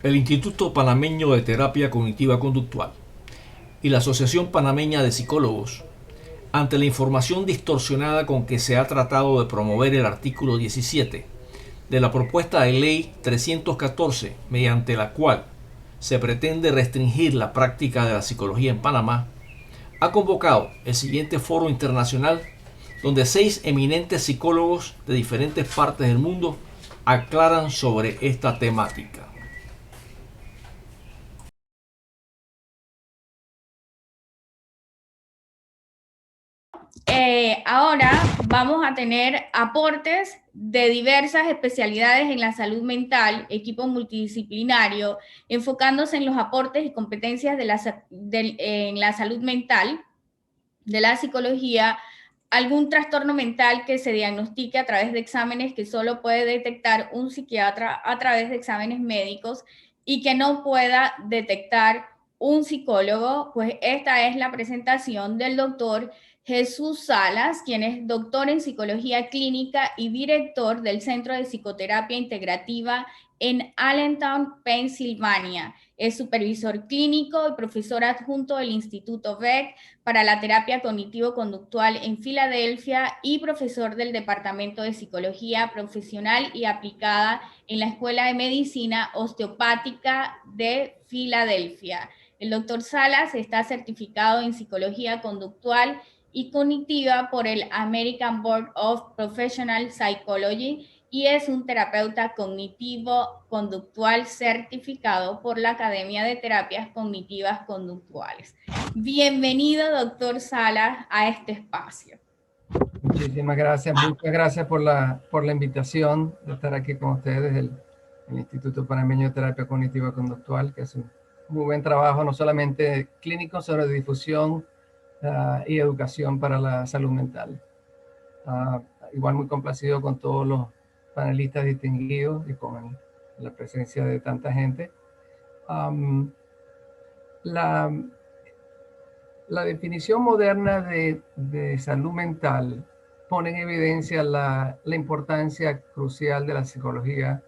El Instituto Panameño de Terapia Cognitiva Conductual y la Asociación Panameña de Psicólogos, ante la información distorsionada con que se ha tratado de promover el artículo 17 de la propuesta de ley 314, mediante la cual se pretende restringir la práctica de la psicología en Panamá, ha convocado el siguiente foro internacional donde 6 eminentes psicólogos de diferentes partes del mundo aclaran sobre esta temática. Ahora vamos a tener aportes de diversas especialidades en la salud mental, equipo multidisciplinario, enfocándose en los aportes y competencias en la salud mental, de la psicología, algún trastorno mental que se diagnostique a través de exámenes que solo puede detectar un psiquiatra a través de exámenes médicos y que no pueda detectar un psicólogo. Pues esta es la presentación del doctor Jesús Salas, quien es doctor en psicología clínica y director del Centro de Psicoterapia Integrativa en Allentown, Pensilvania. Es supervisor clínico y profesor adjunto del Instituto Beck para la terapia cognitivo-conductual en Filadelfia y profesor del Departamento de Psicología Profesional y Aplicada en la Escuela de Medicina Osteopática de Filadelfia. El doctor Salas está certificado en psicología conductual y cognitiva por el American Board of Professional Psychology y es un terapeuta cognitivo conductual certificado por la Academia de Terapias Cognitivas Conductuales. Bienvenido, doctor Salas, a este espacio. Muchísimas gracias, muchas gracias por la invitación de estar aquí con ustedes, el Instituto Panameño de Terapia Cognitiva Conductual, que hace un muy buen trabajo, no solamente clínico, sino de difusión y educación para la salud mental. Igual muy complacido con todos los panelistas distinguidos y con la presencia de tanta gente. La definición moderna de salud mental pone en evidencia la importancia crucial de la psicología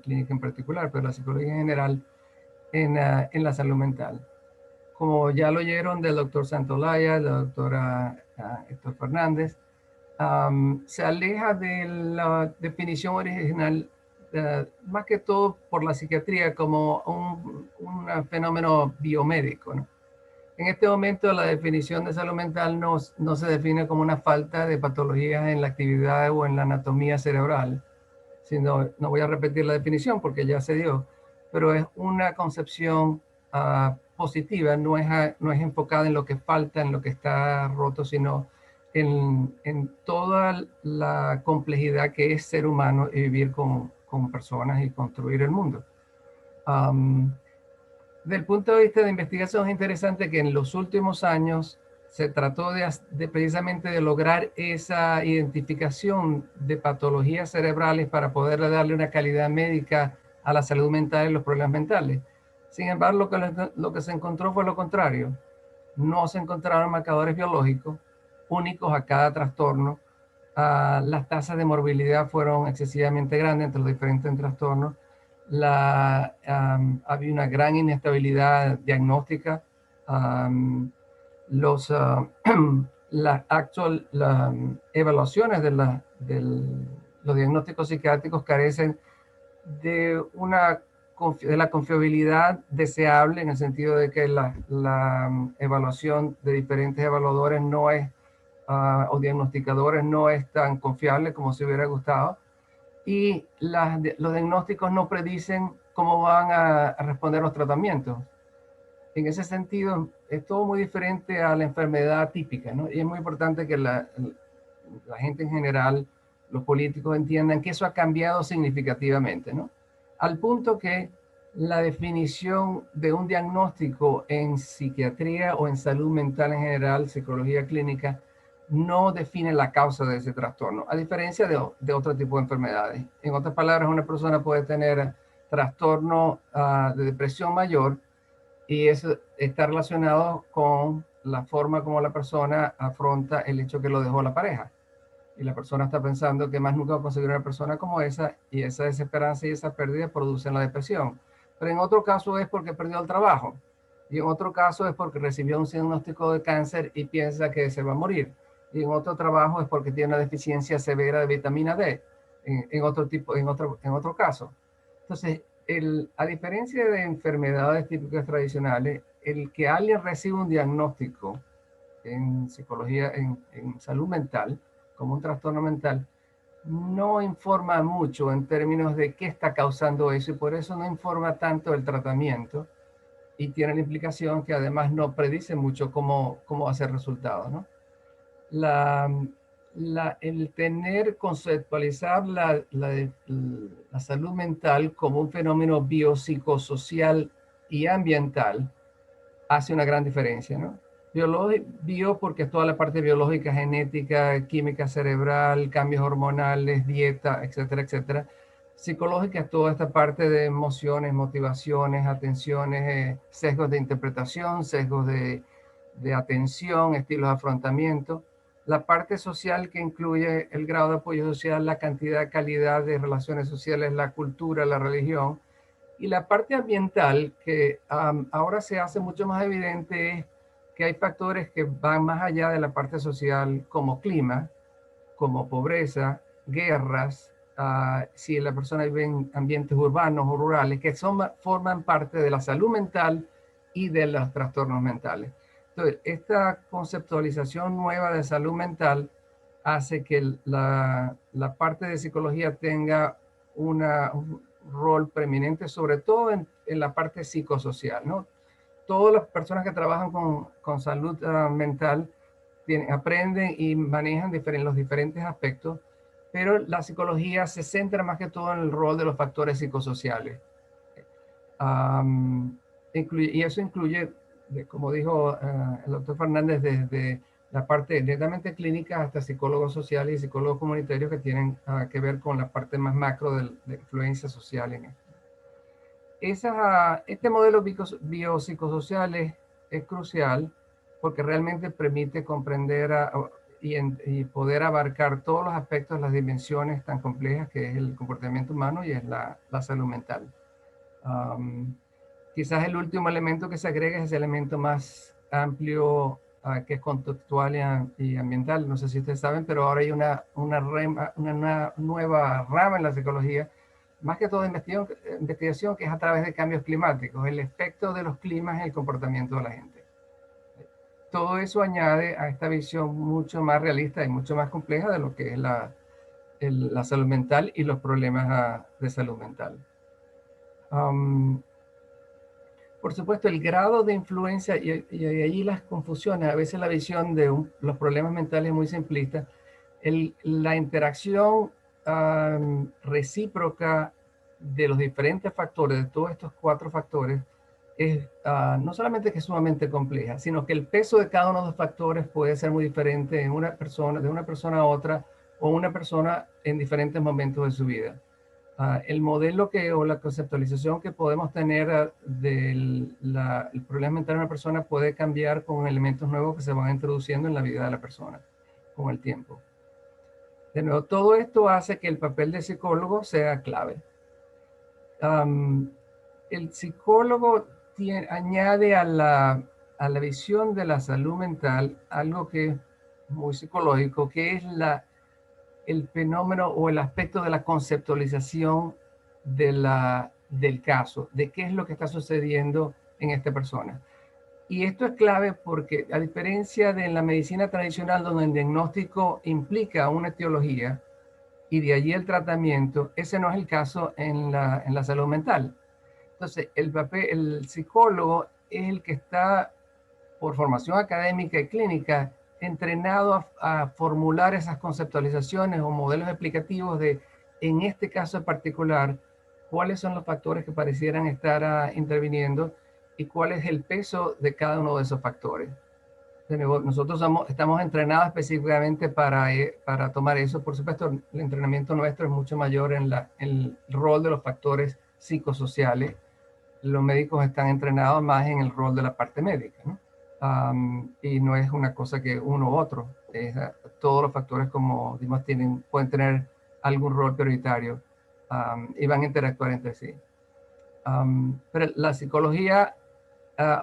clínica en particular, pero la psicología en general en la salud mental. Como ya lo oyeron del doctor Santolaya, de la doctora Héctor Fernández, se aleja de la definición original, más que todo por la psiquiatría como un fenómeno biomédico, ¿no? En este momento la definición de salud mental no se define como una falta de patologías en la actividad o en la anatomía cerebral, sino, no voy a repetir la definición porque ya se dio, pero es una concepción positiva, no es enfocada en lo que falta, en lo que está roto, sino en toda la complejidad que es ser humano y vivir con personas y construir el mundo. Del punto de vista de investigación es interesante que en los últimos años se trató precisamente de lograr esa identificación de patologías cerebrales para poder darle una calidad médica a la salud mental y los problemas mentales. Sin embargo, lo que se encontró fue lo contrario. No se encontraron marcadores biológicos únicos a cada trastorno. Las tasas de morbilidad fueron excesivamente grandes entre los diferentes trastornos. Había una gran inestabilidad diagnóstica. Las evaluaciones de los diagnósticos psiquiátricos carecen de la confiabilidad deseable, en el sentido de que la evaluación de diferentes evaluadores no es, o diagnosticadores no es tan confiable como se hubiera gustado. Y los diagnósticos no predicen cómo van a responder los tratamientos. En ese sentido, es todo muy diferente a la enfermedad típica, ¿no? Y es muy importante que la gente en general, los políticos entiendan que eso ha cambiado significativamente, ¿no? Al punto que la definición de un diagnóstico en psiquiatría o en salud mental en general, psicología clínica, no define la causa de ese trastorno, a diferencia de otro tipo de enfermedades. En otras palabras, una persona puede tener trastorno de depresión mayor y eso está relacionado con la forma como la persona afronta el hecho que lo dejó la pareja. Y la persona está pensando que más nunca va a conseguir una persona como esa, y esa desesperanza y esa pérdida producen la depresión. pero en otro caso es porque perdió el trabajo, y en otro caso es porque recibió un diagnóstico de cáncer y piensa que se va a morir, y en otro trabajo es porque tiene una deficiencia severa de vitamina D, en otro caso. Entonces, a diferencia de enfermedades típicas tradicionales, el que alguien reciba un diagnóstico en psicología, en salud mental, como un trastorno mental, no informa mucho en términos de qué está causando eso, y por eso no informa tanto el tratamiento, y tiene la implicación que además no predice mucho cómo va a ser el resultado, ¿no? La, conceptualizar la salud mental como un fenómeno biopsicosocial y ambiental hace una gran diferencia, ¿no? Bio porque es toda la parte biológica, genética, química cerebral, cambios hormonales, dieta, etcétera, etcétera. Psicológica es toda esta parte de emociones, motivaciones, atenciones, sesgos de interpretación, sesgos de atención, estilos de afrontamiento. La parte social, que incluye el grado de apoyo social, la cantidad, calidad de relaciones sociales, la cultura, la religión. Y la parte ambiental, que ahora se hace mucho más evidente, es que hay factores que van más allá de la parte social, como clima, como pobreza, guerras, si la persona vive en ambientes urbanos o rurales, que forman parte de la salud mental y de los trastornos mentales. Entonces, esta conceptualización nueva de salud mental hace que la parte de psicología tenga un rol preeminente, sobre todo en la parte psicosocial, ¿no? Todas las personas que trabajan con salud mental aprenden y manejan los diferentes aspectos, pero la psicología se centra más que todo en el rol de los factores psicosociales. Y eso incluye, como dijo el doctor Fernández, desde la parte netamente clínica hasta psicólogos sociales y psicólogos comunitarios que tienen que ver con la parte más macro de influencia social en esto. Este modelo biopsicosocial es crucial porque realmente permite comprender y poder abarcar todos los aspectos, las dimensiones tan complejas que es el comportamiento humano y es la salud mental. Quizás el último elemento que se agrega es ese elemento más amplio, que es conductual y ambiental. No sé si ustedes saben, pero ahora hay una nueva rama en la psicología, más que todo investigación, que es a través de cambios climáticos, el efecto de los climas en el comportamiento de la gente. Todo eso añade a esta visión mucho más realista y mucho más compleja de lo que es la salud mental y los problemas de salud mental. Por supuesto, el grado de influencia, y allí las confusiones, a veces la visión de los problemas mentales es muy simplista. La interacción recíproca de los diferentes factores, de todos estos 4 factores, es no solamente que es sumamente compleja, sino que el peso de cada uno de los factores puede ser muy diferente de una persona a otra, o una persona en diferentes momentos de su vida. El modelo o la conceptualización que podemos tener del el problema mental de una persona puede cambiar con elementos nuevos que se van introduciendo en la vida de la persona con el tiempo. De nuevo, todo esto hace que el papel de psicólogo sea clave. El psicólogo añade a la visión de la salud mental algo que es muy psicológico, que es el fenómeno o el aspecto de la conceptualización del caso, de qué es lo que está sucediendo en esta persona. Y esto es clave porque, a diferencia de la medicina tradicional, donde el diagnóstico implica una etiología y de allí el tratamiento, ese no es el caso en la salud mental. Entonces, el psicólogo es el que está, por formación académica y clínica, entrenado a formular esas conceptualizaciones o modelos explicativos de, en este caso en particular, cuáles son los factores que parecieran estar interviniendo y cuál es el peso de cada uno de esos factores. De nuevo, nosotros estamos entrenados específicamente para tomar eso. Por supuesto, el entrenamiento nuestro es mucho mayor en el rol de los factores psicosociales. Los médicos están entrenados más en el rol de la parte médica, ¿no? Y no es una cosa que uno u otro. Todos los factores, como dimos, pueden tener algún rol prioritario y van a interactuar entre sí. Pero la psicología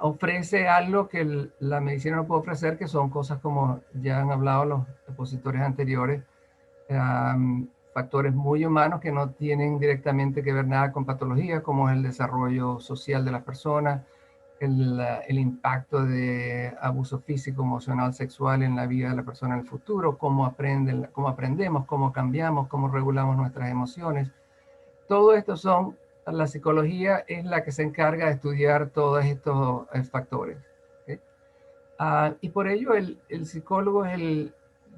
ofrece algo que la medicina no puede ofrecer, que son cosas como ya han hablado los expositores anteriores, factores muy humanos que no tienen directamente que ver nada con patología, como el desarrollo social de las personas, el impacto de abuso físico, emocional, sexual en la vida de la persona en el futuro, cómo aprendemos, cómo cambiamos, cómo regulamos nuestras emociones. Todo esto la psicología es la que se encarga de estudiar todos estos factores. ¿Okay? Y por ello el psicólogo es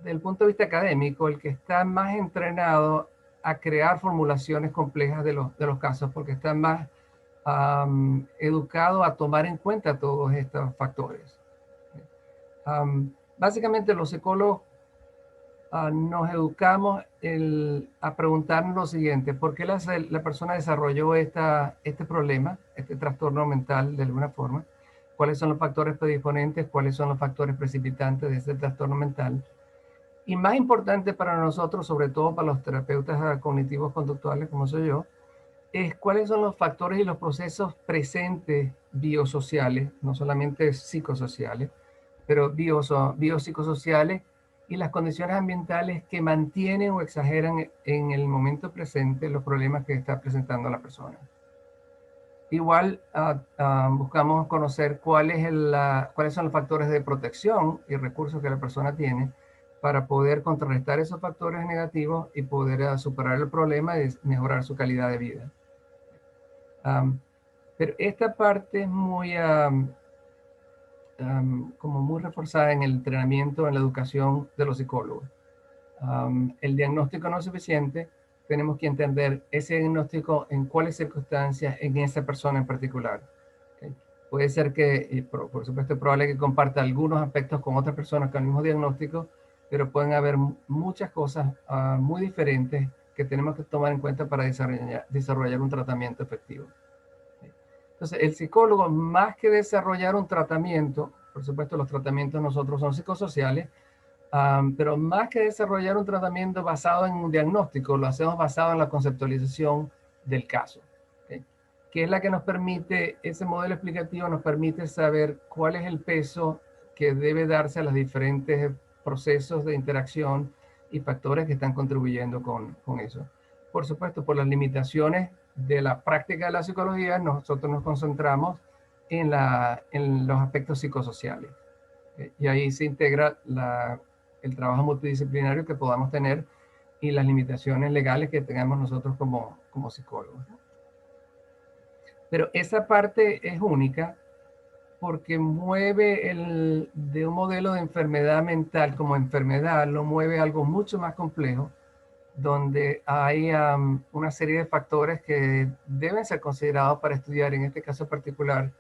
del punto de vista académico, el que está más entrenado a crear formulaciones complejas de los casos, porque está más educado a tomar en cuenta todos estos factores. Básicamente los psicólogos nos educamos a preguntarnos lo siguiente: ¿por qué la persona desarrolló este problema, este trastorno mental de alguna forma? ¿Cuáles son los factores predisponentes? ¿Cuáles son los factores precipitantes de este trastorno mental? Y más importante para nosotros, sobre todo para los terapeutas cognitivos conductuales como soy yo, es cuáles son los factores y los procesos presentes biosociales, no solamente psicosociales, pero biopsicosociales, y las condiciones ambientales que mantienen o exageran en el momento presente los problemas que está presentando la persona. Igual buscamos conocer cuáles son los factores de protección y recursos que la persona tiene para poder contrarrestar esos factores negativos y poder superar el problema y mejorar su calidad de vida. Pero esta parte es como muy reforzada en el entrenamiento, en la educación de los psicólogos. El diagnóstico no es suficiente, tenemos que entender ese diagnóstico en cuáles circunstancias en esa persona en particular. ¿Okay? Puede ser que, por supuesto, es probable que comparta algunos aspectos con otras personas con el mismo diagnóstico, pero pueden haber muchas cosas muy diferentes que tenemos que tomar en cuenta para desarrollar un tratamiento efectivo. Entonces, el psicólogo, más que desarrollar un tratamiento, por supuesto los tratamientos nosotros son psicosociales, pero más que desarrollar un tratamiento basado en un diagnóstico, lo hacemos basado en la conceptualización del caso, ¿okay? Que es la que nos permite, ese modelo explicativo nos permite saber cuál es el peso que debe darse a los diferentes procesos de interacción y factores que están contribuyendo con eso. Por supuesto, por las limitaciones de la práctica de la psicología, nosotros nos concentramos en los aspectos psicosociales. Y ahí se integra el trabajo multidisciplinario que podamos tener y las limitaciones legales que tengamos nosotros como psicólogos. Pero esa parte es única porque mueve de un modelo de enfermedad mental como enfermedad, lo mueve algo mucho más complejo, donde hay una serie de factores que deben ser considerados para estudiar, en este caso particular,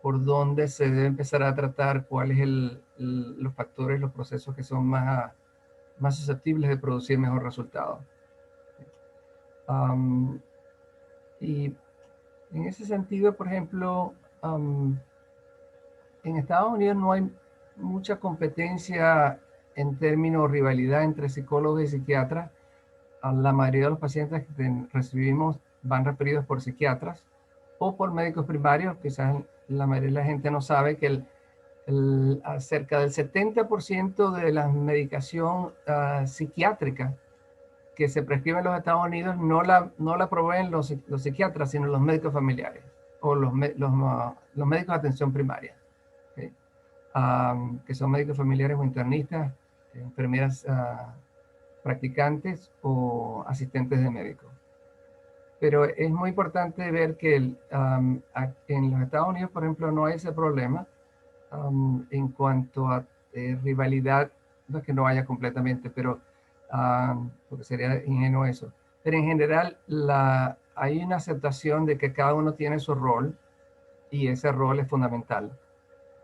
por dónde se debe empezar a tratar, cuáles los factores, los procesos que son más susceptibles de producir mejor resultado. Y en ese sentido, por ejemplo, en Estados Unidos no hay mucha competencia en términos de rivalidad entre psicólogos y psiquiatras. La mayoría de los pacientes que recibimos van referidos por psiquiatras o por médicos primarios. Quizás la mayoría de la gente no sabe que cerca del 70% de la medicación psiquiátrica que se prescribe en los Estados Unidos no la proveen los psiquiatras, sino los médicos familiares o los médicos de atención primaria, ¿okay? Que son médicos familiares o internistas, enfermeras practicantes o asistentes de médicos. Pero es muy importante ver que en los Estados Unidos, por ejemplo, no hay ese problema en cuanto a rivalidad, no es que no haya completamente, pero porque sería ingenuo eso. Pero en general hay una aceptación de que cada uno tiene su rol y ese rol es fundamental.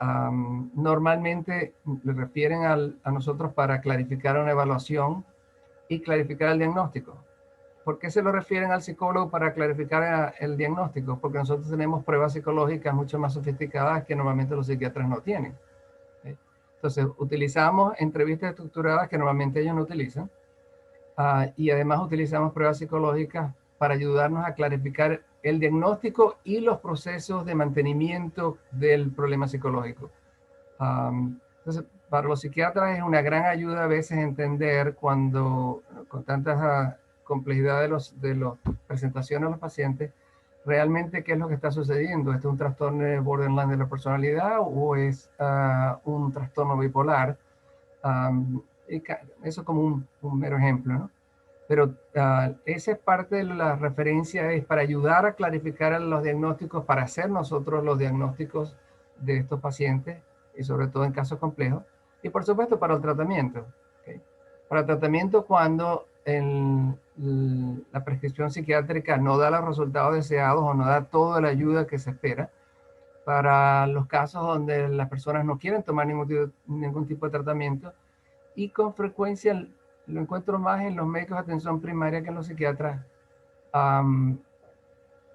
Normalmente le refieren a nosotros para clarificar una evaluación y clarificar el diagnóstico. ¿Por qué se lo refieren al psicólogo para clarificar el diagnóstico? Porque nosotros tenemos pruebas psicológicas mucho más sofisticadas que normalmente los psiquiatras no tienen. Entonces, utilizamos entrevistas estructuradas que normalmente ellos no utilizan. Y además utilizamos pruebas psicológicas para ayudarnos a clarificar el diagnóstico y los procesos de mantenimiento del problema psicológico. Entonces, para los psiquiatras es una gran ayuda a veces entender cuando, con tanta complejidad de las presentaciones a los pacientes, realmente qué es lo que está sucediendo. ¿Este es un trastorno de borderline de la personalidad o es un trastorno bipolar? Eso como un mero ejemplo, ¿no? Pero esa es parte de la referencia, es para ayudar a clarificar los diagnósticos, para hacer nosotros los diagnósticos de estos pacientes, y sobre todo en casos complejos, y por supuesto para el tratamiento. ¿Okay? Para el tratamiento cuando la prescripción psiquiátrica no da los resultados deseados o no da toda la ayuda que se espera, para los casos donde las personas no quieren tomar ningún tipo de tratamiento, y con frecuencia lo encuentro más en los médicos de atención primaria que en los psiquiatras.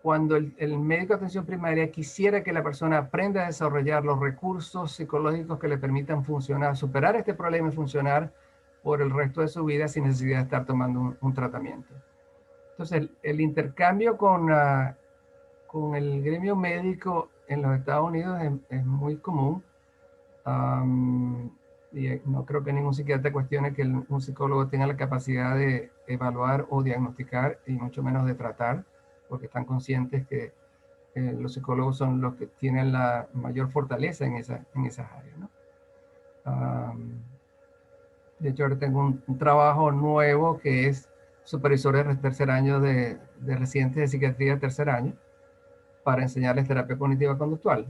Cuando el médico de atención primaria quisiera que la persona aprenda a desarrollar los recursos psicológicos que le permitan funcionar, superar este problema y funcionar por el resto de su vida sin necesidad de estar tomando un tratamiento. Entonces, el intercambio con el gremio médico en los Estados Unidos es muy común. Y no creo que ningún psiquiatra cuestione que un psicólogo tenga la capacidad de evaluar o diagnosticar y mucho menos de tratar, porque están conscientes que los psicólogos son los que tienen la mayor fortaleza en esas áreas, ¿no? De hecho, ahora tengo un trabajo nuevo que es supervisor de tercer año de residentes de psiquiatría de tercer año para enseñarles terapia cognitiva conductual.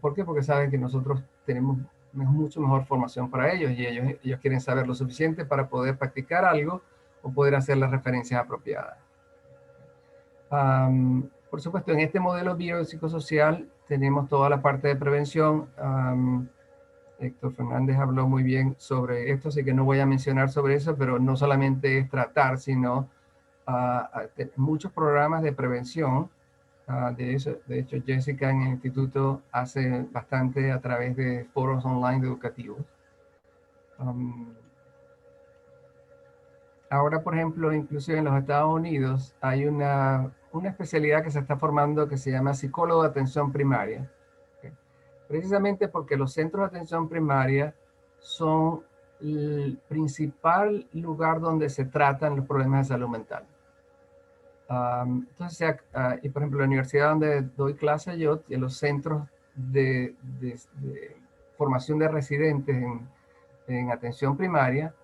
¿Por qué? Porque saben que nosotros tenemos mucho mejor formación para ellos y ellos quieren saber lo suficiente para poder practicar algo o poder hacer las referencias apropiadas. Por supuesto, en este modelo biopsicosocial tenemos toda la parte de prevención. Héctor Fernández habló muy bien sobre esto, así que no voy a mencionar sobre eso, pero no solamente es tratar, sino muchos programas de prevención. De hecho, Jessica en el instituto hace bastante a través de foros online educativos. Ahora, por ejemplo, inclusive en los Estados Unidos hay una especialidad que se está formando que se llama psicólogo de atención primaria. ¿Okay? Precisamente porque los centros de atención primaria son el principal lugar donde se tratan los problemas de salud mental. Entonces, y por ejemplo, la universidad donde doy clase yo, en los centros de formación de residentes en atención primaria,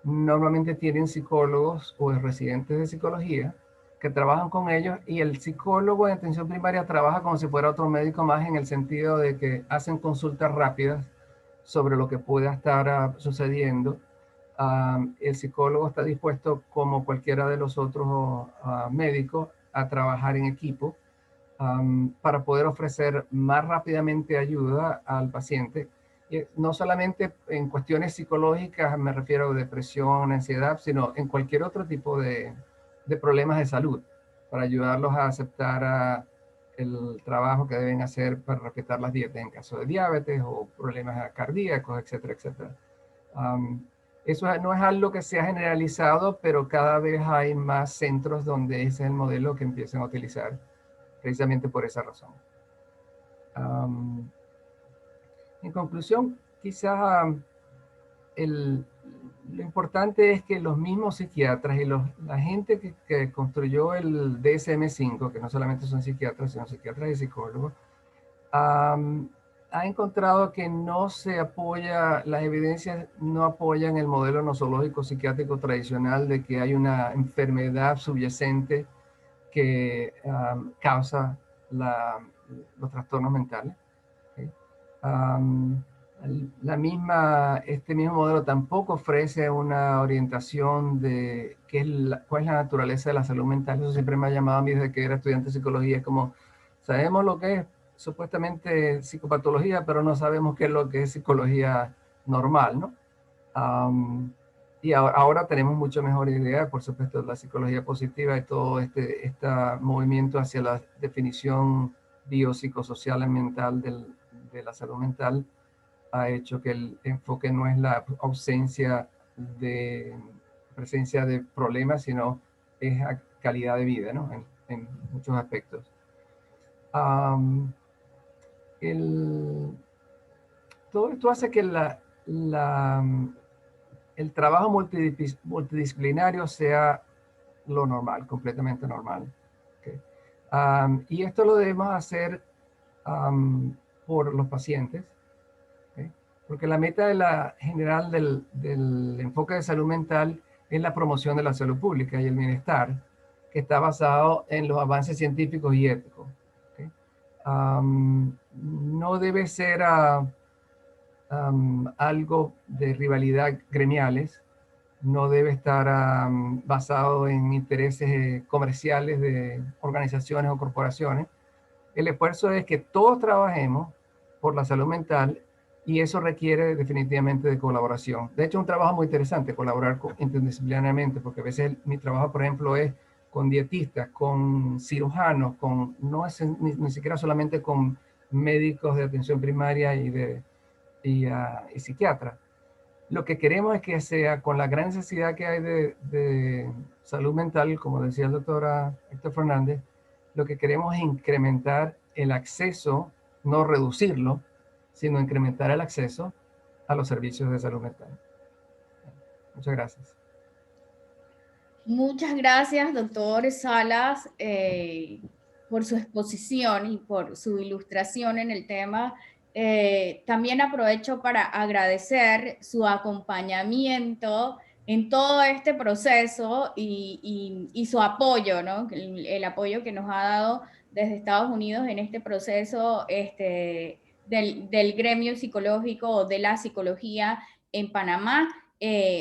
normalmente tienen psicólogos o residentes de psicología que trabajan con ellos, y el psicólogo de atención primaria trabaja como si fuera otro médico más, en el sentido de que hacen consultas rápidas sobre lo que pueda estar sucediendo. El psicólogo está dispuesto, como cualquiera de los otros médicos, a trabajar en equipo para poder ofrecer más rápidamente ayuda al paciente. Y no solamente en cuestiones psicológicas, me refiero a depresión, ansiedad, sino en cualquier otro tipo de problemas de salud, para ayudarlos a aceptar el trabajo que deben hacer para respetar las dietas en caso de diabetes o problemas cardíacos, etcétera, etcétera. Eso no es algo que sea generalizado, pero cada vez hay más centros donde ese es el modelo que empiezan a utilizar, precisamente por esa razón. En conclusión, quizás lo importante es que los mismos psiquiatras y la gente que construyó el DSM-5, que no solamente son psiquiatras, sino psiquiatras y psicólogos, ha encontrado que no se apoya, las evidencias no apoyan el modelo nosológico psiquiátrico tradicional de que hay una enfermedad subyacente que causa los trastornos mentales. ¿Okay? Este mismo modelo tampoco ofrece una orientación de cuál es la naturaleza de la salud mental. Eso siempre me ha llamado a mí desde que era estudiante de psicología. Es como, sabemos lo que es supuestamente psicopatología, pero no sabemos qué es lo que es psicología normal, ¿no? Y ahora tenemos mucho mejor idea, por supuesto, de la psicología positiva y todo este movimiento hacia la definición biopsicosocial y mental de la salud mental ha hecho que el enfoque no es la presencia de problemas, sino es calidad de vida, ¿no? en muchos aspectos. Am, todo esto hace que el trabajo multidisciplinario sea lo normal, completamente normal. ¿Okay? Y esto lo debemos hacer por los pacientes, ¿okay? Porque la meta general del enfoque de salud mental es la promoción de la salud pública y el bienestar, que está basado en los avances científicos y éticos. ¿Okay? No debe ser algo de rivalidad gremiales, no debe estar basado en intereses comerciales de organizaciones o corporaciones. El esfuerzo es que todos trabajemos por la salud mental y eso requiere definitivamente de colaboración. De hecho, es un trabajo muy interesante colaborar interdisciplinariamente, porque a veces mi trabajo, por ejemplo, es con dietistas, con cirujanos, no es ni siquiera solamente con médicos de atención primaria y psiquiatras. Lo que queremos es que sea con la gran necesidad que hay de salud mental, como decía el doctor Héctor Fernández, lo que queremos es incrementar el acceso, no reducirlo, sino incrementar el acceso a los servicios de salud mental. Muchas gracias. Muchas gracias, doctor Salas, por su exposición y por su ilustración en el tema. También aprovecho para agradecer su acompañamiento en todo este proceso y su apoyo, ¿no? El apoyo que nos ha dado desde Estados Unidos en este proceso del gremio psicológico o de la psicología en Panamá.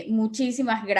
Muchísimas gracias.